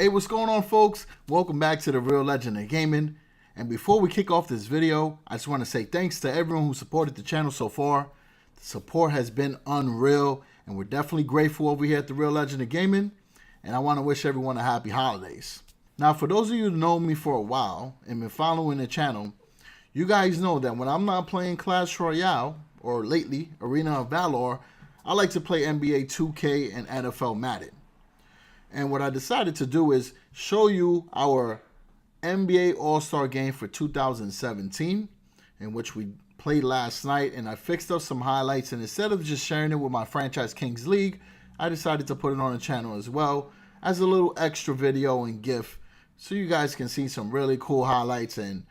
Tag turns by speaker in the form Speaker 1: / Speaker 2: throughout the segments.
Speaker 1: Hey, what's going on, folks? Welcome back to the Real Legend of Gaming. And before we kick off this video, I just want to say thanks to everyone who supported the channel so far. The support has been unreal, and we're definitely grateful over here at the Real Legend of Gaming. And I want to wish everyone a happy holidays. Now, for those of you who know me for a while and been following the channel, you guys know that when I'm not playing Clash Royale, or lately, Arena of Valor, I like to play NBA 2K and NFL Madden. And what I decided to do is show you our NBA All-Star game for 2017, in which we played last night, and I fixed up some highlights, and instead of just sharing it with my Franchise Kings League, I decided to put it on the channel as well as a little extra video and GIF, so you guys can see some really cool highlights and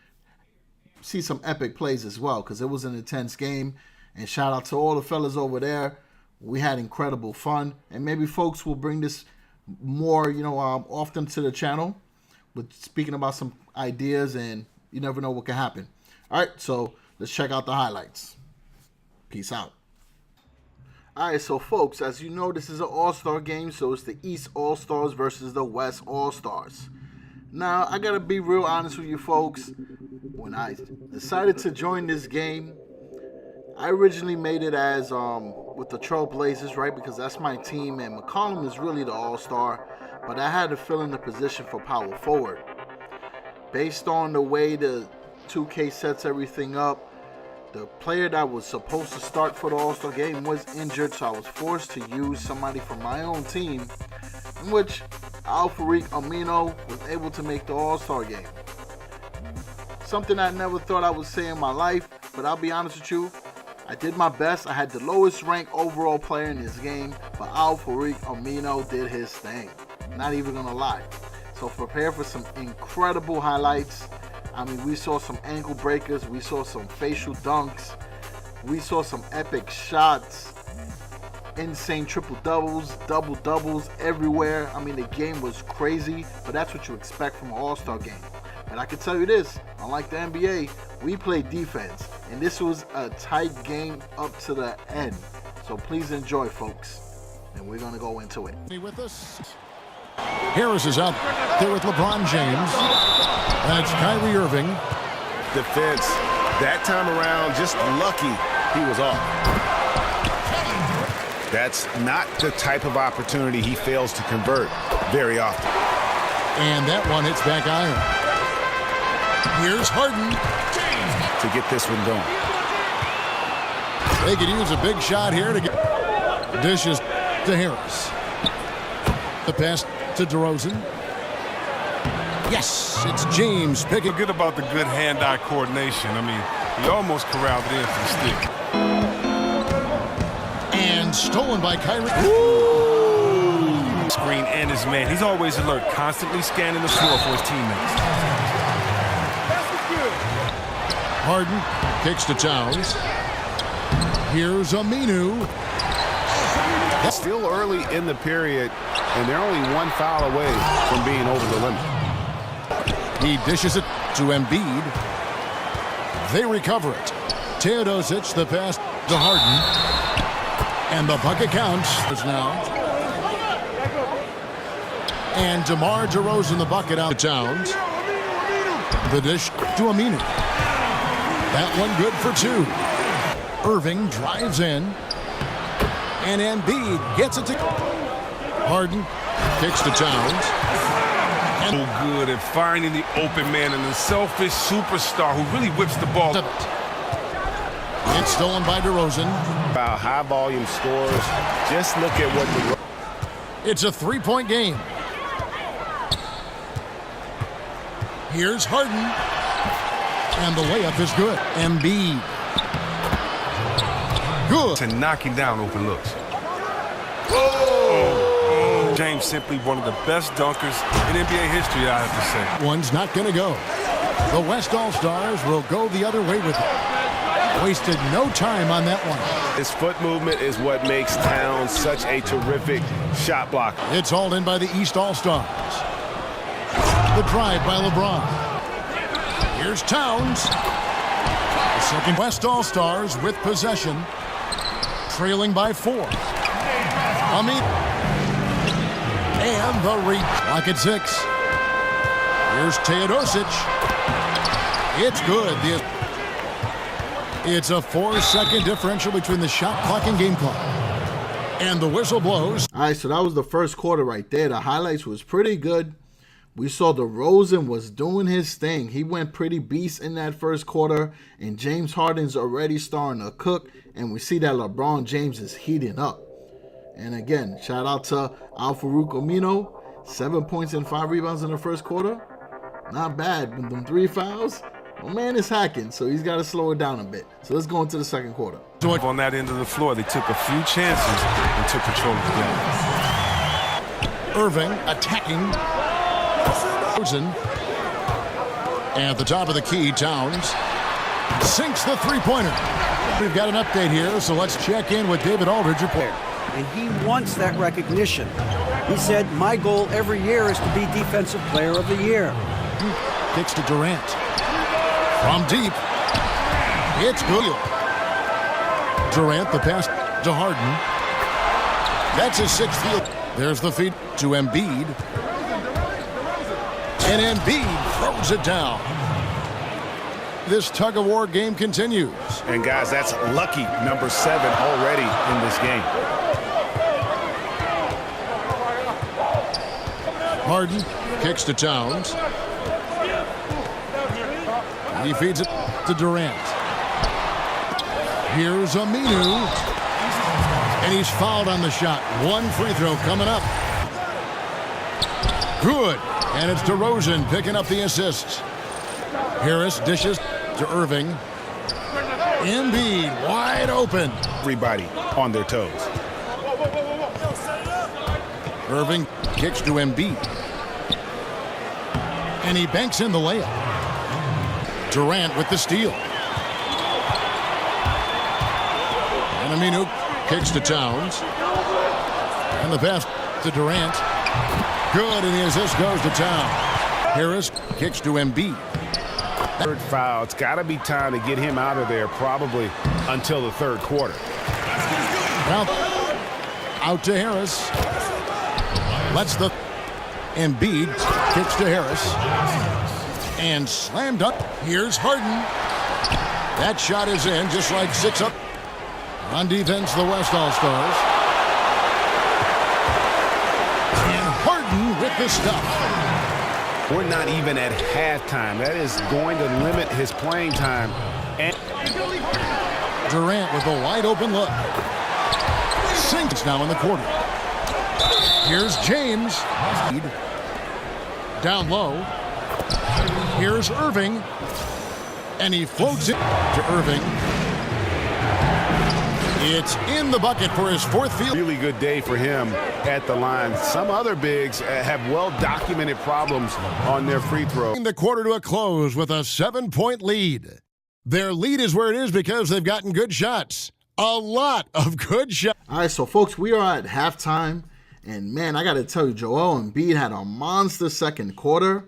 Speaker 1: see some epic plays as well, because it was an intense game. And shout out to all the fellas over there. We had incredible fun, and maybe folks will bring this more, often to the channel, with speaking about some ideas, and you never know what can happen. All right, so let's check out the highlights. Peace out. All right, so folks, as you know, this is an all-star game, so it's the East All-Stars versus the West All-Stars. Now, I gotta be real honest with you folks. When I decided to join this game, I originally made it as with the Trailblazers, right? Because that's my team, and McCollum is really the all-star. But I had to fill in the position for power forward. Based on the way the 2K sets everything up, the player that was supposed to start for the all-star game was injured, so I was forced to use somebody from my own team, in which farouq aminu was able to make the all-star game. Something I never thought I would say in my life, but I'll be honest with you, I did my best. I had the lowest ranked overall player in this game, but farouq aminu did his thing. Not even gonna lie. So prepare for some incredible highlights. I mean, we saw some ankle breakers, we saw some facial dunks, we saw some epic shots, insane triple doubles, double doubles everywhere. I mean, the game was crazy, but that's what you expect from an all-star game. But I can tell you this, unlike the NBA, we played defense, and this was a tight game up to the end. So please enjoy, folks, and we're gonna go into it.
Speaker 2: With us, Harris is out there with LeBron James. That's Kyrie Irving.
Speaker 3: Defense that time around, just lucky he was off. That's not the type of opportunity he fails to convert very often.
Speaker 2: And that one hits back iron. Here's Harden
Speaker 3: to get this one going.
Speaker 2: They could use a big shot here to get dishes to Harris. The pass to DeRozan. Yes, it's James picking.
Speaker 4: Good about the good hand-eye coordination. I mean, he almost corralled it in for the stick.
Speaker 2: And stolen by Kyrie.
Speaker 4: Ooh. Screen and his man. He's always alert, constantly scanning the floor for his teammates.
Speaker 2: Harden kicks to Towns. Here's Aminu.
Speaker 3: Still early in the period, and they're only one foul away from being over the limit.
Speaker 2: He dishes it to Embiid. They recover it. Teodosic, the pass to Harden. And the bucket counts now. And DeMar DeRozan the bucket out to Towns. The dish to Aminu. That one good for two. Irving drives in. And Embiid gets it to Harden. Kicks to Towns.
Speaker 4: And so good at finding the open man and the selfish superstar who really whips the ball.
Speaker 2: It's stolen by DeRozan.
Speaker 3: About high volume scores. Just look at what the...
Speaker 2: It's a three-point game. Here's Harden. And the layup is good. Embiid. Good.
Speaker 4: To knocking down open looks. Oh. James simply one of the best dunkers in NBA history, I have to say.
Speaker 2: One's not going to go. The West All-Stars will go the other way with it. Wasted no time on that one.
Speaker 3: His foot movement is what makes Towns such a terrific shot blocker.
Speaker 2: It's hauled in by the East All-Stars. The drive by LeBron. Here's Towns. The second West All-Stars with possession. Trailing by 4. And the reach. Clock at 6. Here's Teodosic. It's good. It's a 4-second differential between the shot clock and game clock. And the whistle blows.
Speaker 1: All right, so that was the first quarter right there. The highlights was pretty good. We saw DeRozan was doing his thing. He went pretty beast in that first quarter, and James Harden's already starting to cook, and we see that LeBron James is heating up. And again, shout out to farouq aminu, 7 points and 5 rebounds in the first quarter. Not bad. With them 3 fouls, my man is hacking, so he's got to slow it down a bit. So let's go into the second quarter.
Speaker 4: On that end of the floor, they took a few chances and took control of the game.
Speaker 2: Irving attacking. At the top of the key, Towns sinks the three-pointer. We've got an update here, so let's check in with David Aldridge.
Speaker 5: And he wants that recognition. He said, my goal every year is to be Defensive Player of the Year.
Speaker 2: Kicks to Durant. From deep. It's good. Durant, the pass to Harden. That's his 6th field. There's the feed to Embiid. And Embiid throws it down. This tug-of-war game continues.
Speaker 3: And guys, that's lucky number 7 already in this game.
Speaker 2: Harden kicks to Towns. He feeds it to Durant. Here's Aminu. And he's fouled on the shot. 1 free throw coming up. Good. And it's DeRozan picking up the assists. Harris dishes to Irving. Embiid wide open.
Speaker 3: Everybody on their toes.
Speaker 2: Irving kicks to Embiid. And he banks in the layup. Durant with the steal. And aminu kicks to Towns. And the pass to Durant. Good, and the assist goes to Towns. Harris kicks to Embiid.
Speaker 3: Third foul. It's got to be time to get him out of there probably until the third quarter.
Speaker 2: Now, out to Harris. Lets the Embiid kicks to Harris. And slammed up. Here's Harden. That shot is in, just like 6 up. On defense, the West All-Stars. And Harden with the stuff.
Speaker 3: We're not even at halftime. That is going to limit his playing time. And
Speaker 2: Durant with a wide open look. Sinks now in the quarter. Here's James. Down low. Here's Irving. And he floats it to Irving. It's in the bucket for his 4th field.
Speaker 3: Really good day for him at the line. Some other bigs have well-documented problems on their free throw.
Speaker 2: The quarter to a close with a 7-point lead. Their lead is where it is because they've gotten good shots. A lot of good shots.
Speaker 1: All right, so folks, we are at halftime. And man, I got to tell you, Joel Embiid had a monster second quarter.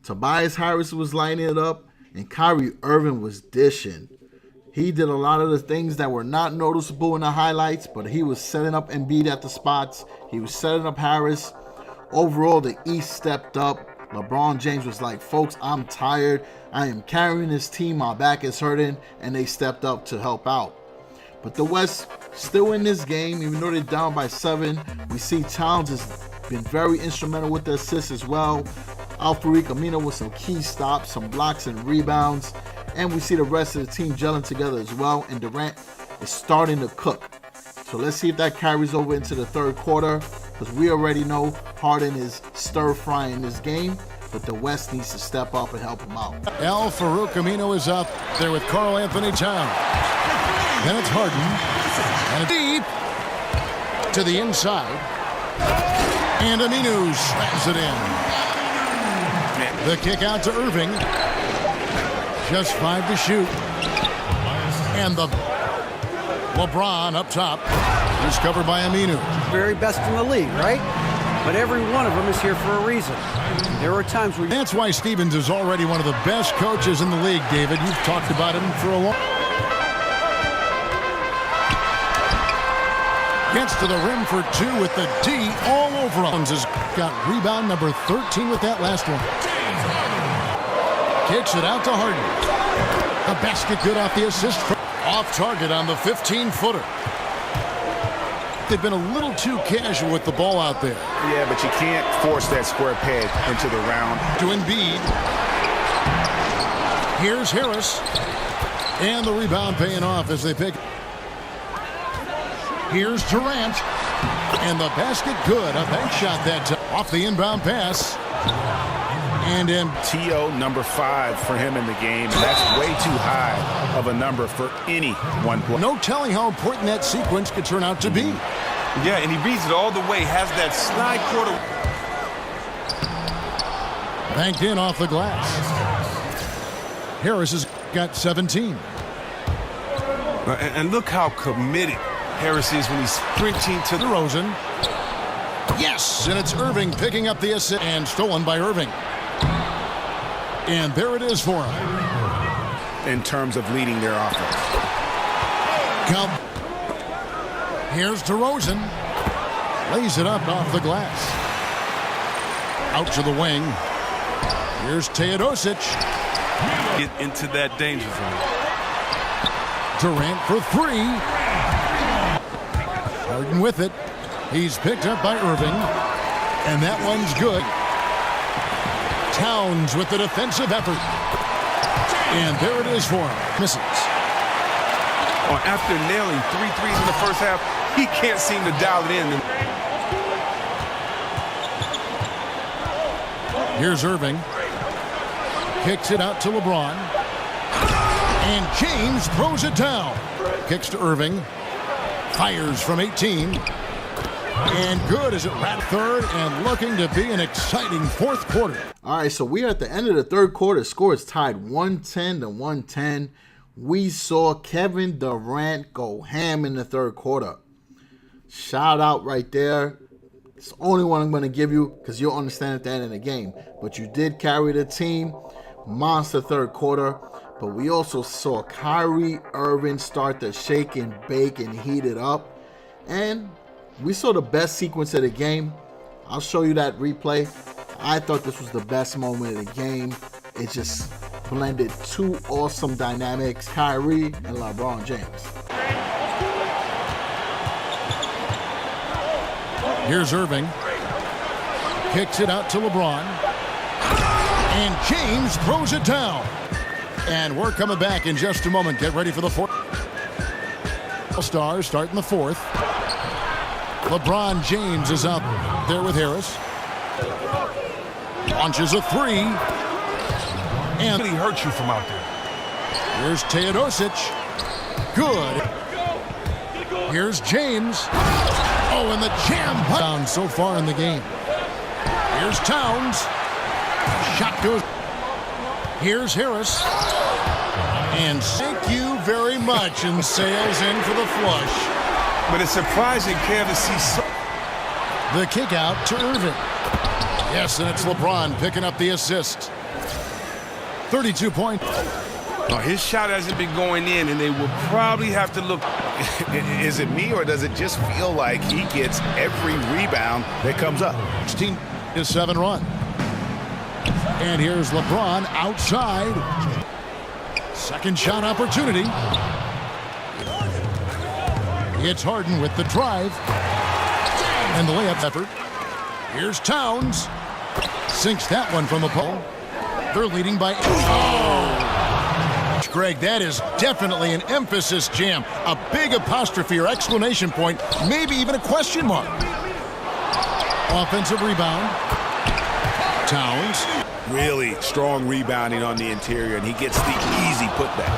Speaker 1: Tobias Harris was lighting it up. And Kyrie Irving was dishing. He did a lot of the things that were not noticeable in the highlights, but he was setting up Embiid at the spots. He was setting up Harris. Overall, the East stepped up. LeBron James was like, folks, I'm tired. I am carrying this team. My back is hurting. And they stepped up to help out. But the West still in this game, even though they're down by 7. We see Towns has been very instrumental with the assists as well. farouq aminu with some key stops, some blocks and rebounds. And we see the rest of the team gelling together as well. And Durant is starting to cook. So let's see if that carries over into the third quarter. Because we already know Harden is stir-frying this game. But the West needs to step up and help him out.
Speaker 2: farouq aminu is up there with Karl Anthony Towns. Then it's Harden. And deep to the inside. And Aminu slams it in. The kick out to Irving. Just 5 to shoot. And the LeBron up top is covered by Aminu.
Speaker 5: Very best in the league, right? But every one of them is here for a reason. There are times where...
Speaker 2: That's why Stevens is already one of the best coaches in the league, David. You've talked about him for a long... Gets to the rim for two with the D all over him. Has got rebound number 13 with that last one. Kicks it out to Harden. The basket good off the assist. Off target on the 15-footer. They've been a little too casual with the ball out there.
Speaker 3: Yeah, but you can't force that square peg into the round.
Speaker 2: To Embiid. Here's Harris. And the rebound paying off as they pick. Here's Durant. And the basket good. A bank shot that time. Off the inbound pass. And in
Speaker 3: TO number 5 for him in the game. And that's way too high of a number for any one player.
Speaker 2: No telling how important that sequence could turn out to be.
Speaker 4: Yeah, and he reads it all the way. Has that slide quarter.
Speaker 2: Banked in off the glass. Harris has got 17.
Speaker 4: And look how committed Harris is when he's sprinting to the
Speaker 2: DeRozan. Yes, and it's Irving picking up the assist and stolen by Irving. And there it is for him.
Speaker 3: In terms of leading their offense.
Speaker 2: Here's DeRozan. Lays it up off the glass. Out to the wing. Here's Teodosic.
Speaker 4: get into that danger zone.
Speaker 2: Durant for three. Harden with it. He's picked up by Irving. And that one's good. Towns with the defensive effort. And there it is for him. Misses.
Speaker 4: After nailing 3 threes in the first half, he can't seem to dial it in.
Speaker 2: Here's Irving. Kicks it out to LeBron. And James throws it down. Kicks to Irving. Fires from 18. And good as it wrapped third and looking to be an exciting fourth quarter.
Speaker 1: All right, so we are at the end of the third quarter. Score is tied 110 to 110. We saw Kevin Durant go ham in the third quarter. Shout out right there. It's the only one I'm going to give you because you'll understand at the end of the game. But you did carry the team. Monster third quarter. But we also saw Kyrie Irving start to shake and bake and heat it up. And we saw the best sequence of the game. I'll show you that replay. I thought this was the best moment of the game. It just blended two awesome dynamics, Kyrie and LeBron James.
Speaker 2: Here's Irving. Kicks it out to LeBron. And James throws it down. And we're coming back in just a moment. Get ready for the fourth. Stars starting the fourth. LeBron James is out there with Harris. Launches a three. And
Speaker 4: He hurt you from out there.
Speaker 2: here's Teodosic. Good. Here's James. Oh, and the jam down so far in the game. Here's Towns. Shot goes. Here's Harris. And thank you very much. And sails in for the flush.
Speaker 4: But it's surprising, Kev, to see so.
Speaker 2: The kick out to Irving. Yes, and it's LeBron picking up the assist. 32 points.
Speaker 4: His shot hasn't been going in, and they will probably have to look.
Speaker 3: Is it me, or does it just feel like he gets every rebound that comes up?
Speaker 2: 16-7 run. And here's LeBron outside. Second shot opportunity. It's Harden with the drive. And the layup effort. Here's Towns. Sinks that one from the pole. They're leading by 8. Oh! Greg, that is definitely an emphasis jam. A big apostrophe or exclamation point, maybe even a question mark. Offensive rebound. Towns.
Speaker 3: Really strong rebounding on the interior, and he gets the easy putback.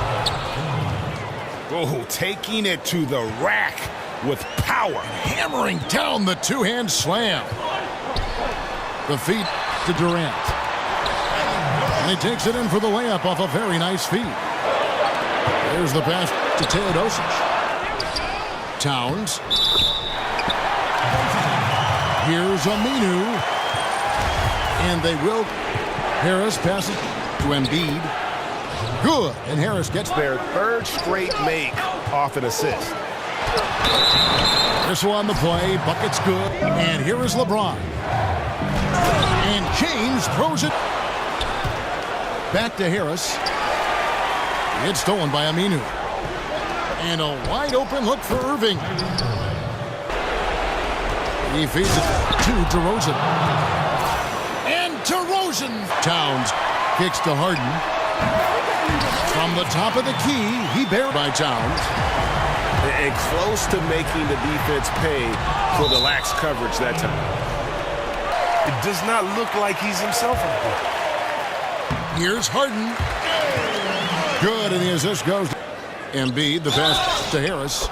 Speaker 3: Oh, taking it to the rack with power.
Speaker 2: Hammering down the two-hand slam. The feed to Durant. And he takes it in for the layup off a very nice feed. There's the pass to Teodosic. Towns. Here's aminu. And they will. Harris passes to Embiid. Good. And Harris gets
Speaker 3: Their third straight make off an assist.
Speaker 2: This one on the play. Bucket's good. And here is LeBron. And James throws it back to Harris. It's stolen by Aminu. And a wide open look for Irving. He feeds it to DeRozan. And DeRozan. Towns kicks to Harden. From the top of the key, he buried by Towns.
Speaker 3: And close to making the defense pay for the lax coverage that time.
Speaker 4: It does not look like he's himself out there.
Speaker 2: Here's Harden. Good, and the assist goes to Embiid. The pass to Harris.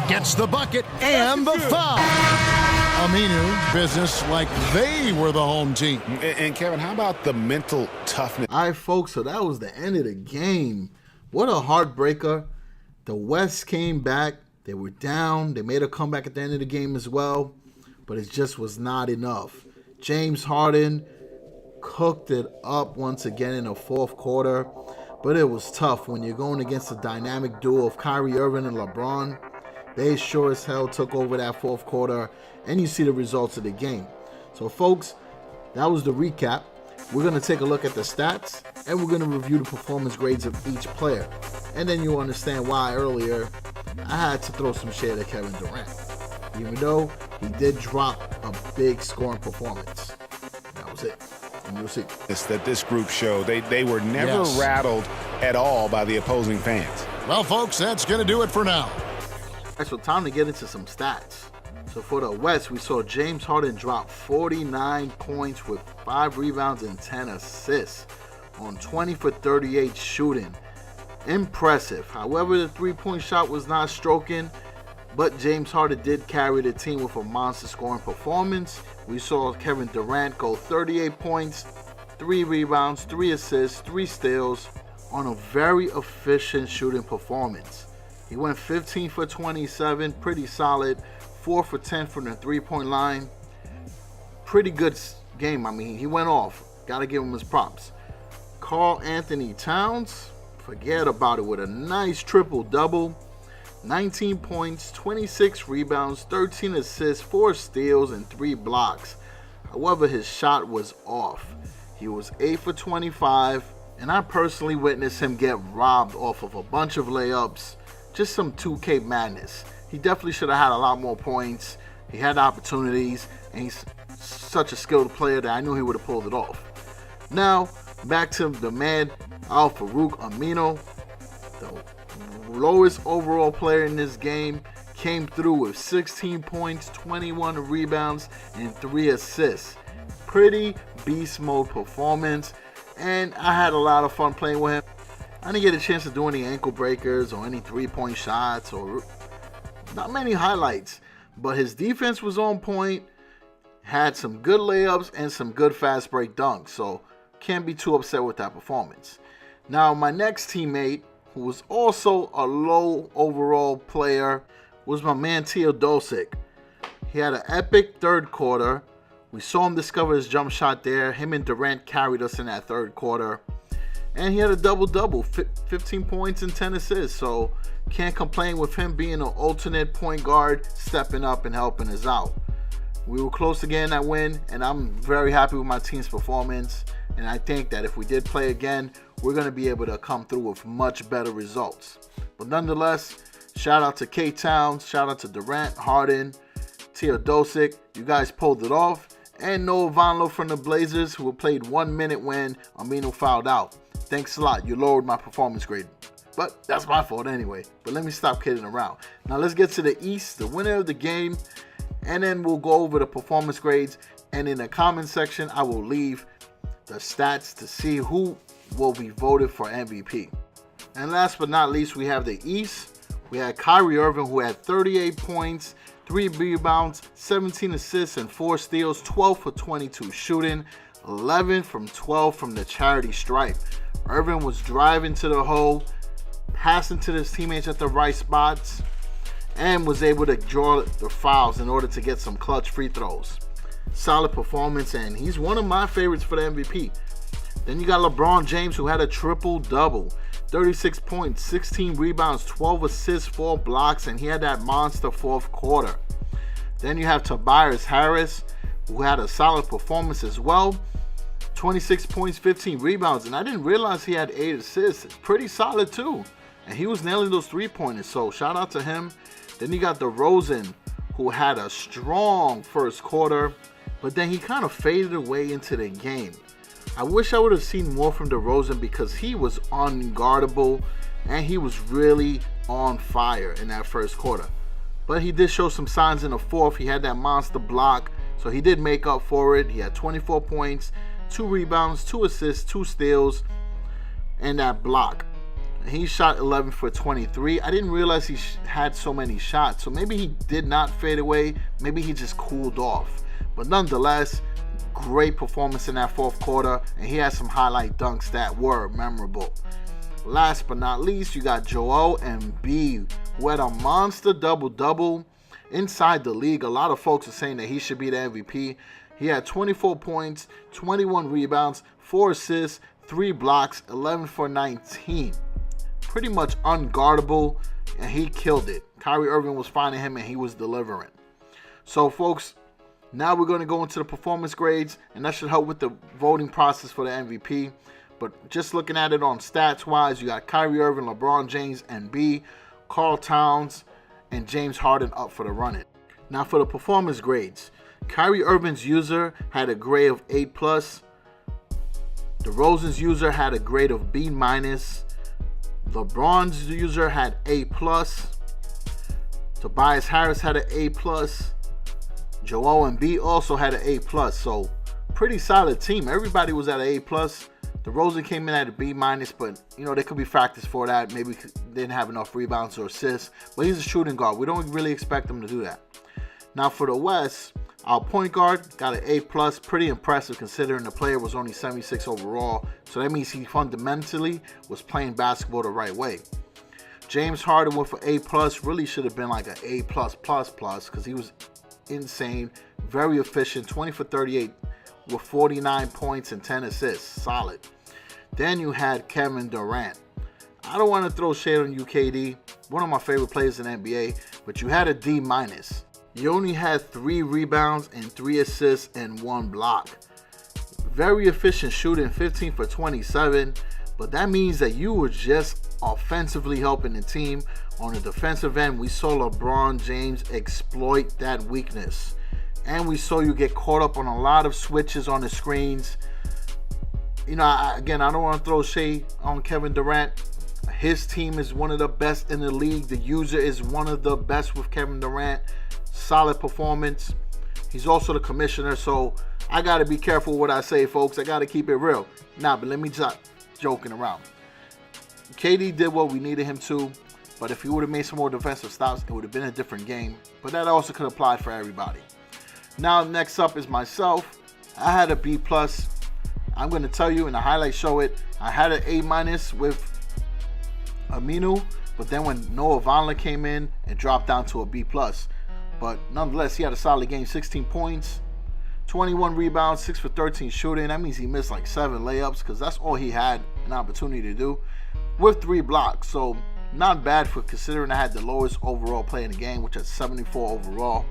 Speaker 2: Gets the bucket and the foul. Aminu, business like they were the home team.
Speaker 3: And Kevin, how about the mental toughness?
Speaker 1: All right, folks, so that was the end of the game. What a heartbreaker. The West came back. They were down. They made a comeback at the end of the game as well, but it just was not enough. James Harden cooked it up once again in the fourth quarter, but it was tough when you're going against the dynamic duo of Kyrie Irving and LeBron. They sure as hell took over that fourth quarter, and you see the results of the game. So, folks, that was the recap. We're going to take a look at the stats, and we're going to review the performance grades of each player. And then you'll understand why earlier I had to throw some shade at Kevin Durant, even though he did drop a big scoring performance. That was it. And you'll see.
Speaker 3: That this group showed. They were never rattled at all by the opposing fans.
Speaker 2: Well, folks, that's going to do it for now.
Speaker 1: All right, so time to get into some stats. So for the West, we saw James Harden drop 49 points with 5 rebounds and 10 assists on 20 for 38 shooting. Impressive. However, the three-point shot was not stroking, but James Harden did carry the team with a monster scoring performance. We saw Kevin Durant go 38 points, 3 rebounds, 3 assists, 3 steals on a very efficient shooting performance. He went 15 for 27, pretty solid, 4 for 10 from the three-point line. Pretty good game. I mean, he went off. Got to give him his props. Karl Anthony Towns, forget about it, with a nice triple-double. 19 points, 26 rebounds, 13 assists, 4 steals, and 3 blocks. However, his shot was off. He was 8 for 25, and I personally witnessed him get robbed off of a bunch of layups. Just some 2K madness. He definitely should have had a lot more points. He had opportunities, and he's such a skilled player that I knew he would have pulled it off. Now, back to the man, farouq Aminu, the lowest overall player in this game, came through with 16 points, 21 rebounds, and 3 assists. Pretty beast mode performance, and I had a lot of fun playing with him. I didn't get a chance to do any ankle breakers or any three-point shots or not many highlights, but his defense was on point, had some good layups and some good fast break dunks, so can't be too upset with that performance. Now, my next teammate, who was also a low overall player, was my man Teodosic. He had an epic third quarter. We saw him discover his jump shot there. Him and Durant carried us in that third quarter. And he had a double-double, 15 points and 10 assists. So can't complain with him being an alternate point guard, stepping up and helping us out. We were close to getting that win, and I'm very happy with my team's performance. And I think that if we did play again, we're going to be able to come through with much better results. But nonetheless, shout out to K-Towns, shout out to Durant, Harden, Teodosic. You guys pulled it off. And Noah Vonleh from the Blazers, who played 1 minute when Aminu fouled out. Thanks a lot. You lowered my performance grade. But that's my fault anyway. But let me stop kidding around. Now let's get to the East, the winner of the game. And then we'll go over the performance grades. And in the comment section, I will leave the stats to see who will be voted for MVP. And last but not least, we have the East. We had Kyrie Irving, who had 38 points, 3 rebounds, 17 assists, and 4 steals, 12 for 22 shooting, 11 from 12 from the charity stripe. Irving was driving to the hole, passing to his teammates at the right spots, and was able to draw the fouls in order to get some clutch free throws. Solid performance, and he's one of my favorites for the MVP. Then you got LeBron James, who had a triple-double, 36 points, 16 rebounds, 12 assists, 4 blocks, and he had that monster fourth quarter. Then you have Tobias Harris, who had a solid performance as well. 26 points, 15 rebounds, and I didn't realize he had 8 assists. Pretty solid too. And he was nailing those three-pointers, so shout out to him. Then you got DeRozan, who had a strong first quarter, but then he kind of faded away into the game. I wish I would have seen more from DeRozan because he was unguardable and he was really on fire in that first quarter. But he did show some signs in the fourth. He had that monster block, so he did make up for it. He had 24 points, 2 rebounds, 2 assists, 2 steals, and that block. He shot 11 for 23. I didn't realize he had so many shots, so maybe he did not fade away. Maybe he just cooled off. But nonetheless, great performance in that fourth quarter, and he had some highlight dunks that were memorable. Last but not least, you got Joel Embiid, who had a monster double-double inside the league. A lot of folks are saying that he should be the MVP. He had 24 points, 21 rebounds, 4 assists, 3 blocks, 11 for 19. Pretty much unguardable, and he killed it. Kyrie Irving was finding him, and he was delivering. So, folks, now we're going to go into the performance grades, and that should help with the voting process for the MVP. But just looking at it on stats-wise, you got Kyrie Irving, LeBron James, Embiid, Karl Towns, and James Harden up for the run-in. Now for the performance grades, Kyrie Irving's user had a grade of A+. DeRozan's user had a grade of B-. LeBron's user had A+. Tobias Harris had an A+. Joel Embiid also had an A+, so pretty solid team. Everybody was at an A+. DeRozan came in at a B-, but you know, there could be factors for that. Maybe didn't have enough rebounds or assists, but he's a shooting guard. We don't really expect him to do that. Now for the West, our point guard got an A+, pretty impressive considering the player was only 76 overall, so that means he fundamentally was playing basketball the right way. James Harden with an A+, really should have been like an A+++, because he was insane, very efficient, 20 for 38 with 49 points and 10 assists, solid. Then you had Kevin Durant. I don't want to throw shade on you, KD, one of my favorite players in the NBA, but you had a D-. You only had 3 rebounds and 3 assists and 1 block. Very efficient shooting, 15 for 27, but that means that you were just offensively helping the team. On the defensive end, we saw LeBron James exploit that weakness. And we saw you get caught up on a lot of switches on the screens. You know, I don't want to throw shade on Kevin Durant. His team is one of the best in the league. The user is one of the best with Kevin Durant. Solid performance. He's also the commissioner, so I got to be careful what I say, folks. I got to keep it real. Nah, but let me stop joking around. KD did what we needed him to. But if he would have made some more defensive stops, it would have been a different game. But that also could apply for everybody. Now, next up is myself. I had a B+. I'm going to tell you, and the highlights show it. I had an A- with Aminu, but then when Noah Vonleh came in, it dropped down to a B+. But nonetheless, he had a solid game, 16 points, 21 rebounds, 6 for 13 shooting. That means he missed like 7 layups because that's all he had an opportunity to do, with 3 blocks. So not bad for considering I had the lowest overall play in the game, which is 74 overall.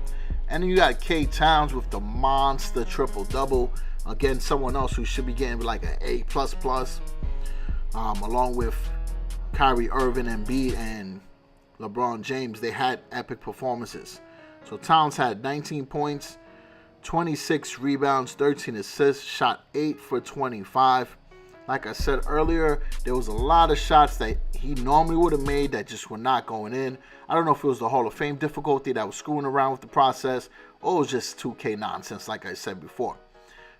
Speaker 1: And then you got K Towns with the monster triple-double. Again, someone else who should be getting like an A++, along with Kyrie Irving, Embiid, and LeBron James. They had epic performances. So Towns had 19 points, 26 rebounds, 13 assists, shot 8 for 25. Like I said earlier, there was a lot of shots that he normally would have made that just were not going in. I don't know if it was the Hall of Fame difficulty that was screwing around with the process, or it was just 2K nonsense like I said before.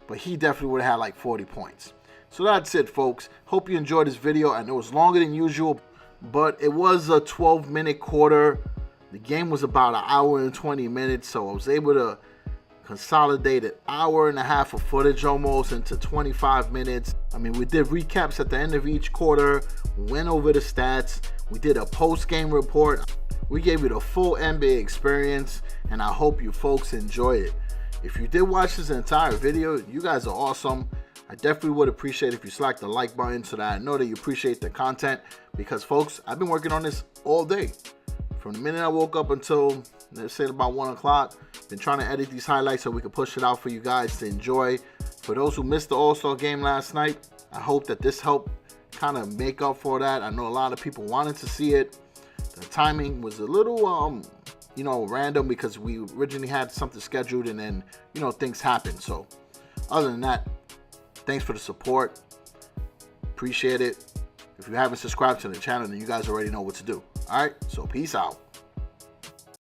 Speaker 1: But he definitely would have had like 40 points. So that's it, folks. Hope you enjoyed this video. I know it was longer than usual, but it was a 12-minute quarter. The game was about an hour and 20 minutes, so I was able to consolidate an hour and a half of footage almost into 25 minutes. I mean, we did recaps at the end of each quarter, went over the stats, we did a post-game report. We gave you the full NBA experience, and I hope you folks enjoy it. If you did watch this entire video, you guys are awesome. I definitely would appreciate if you select the like button so that I know that you appreciate the content, because folks, I've been working on this all day. From the minute I woke up until, let's say, about 1 o'clock, been trying to edit these highlights so we can push it out for you guys to enjoy. For those who missed the All-Star game last night, I hope that this helped kind of make up for that. I know a lot of people wanted to see it. The timing was a little, random because we originally had something scheduled and then, things happened. So other than that, thanks for the support. Appreciate it. If you haven't subscribed to the channel, then you guys already know what to do. All right, so peace out.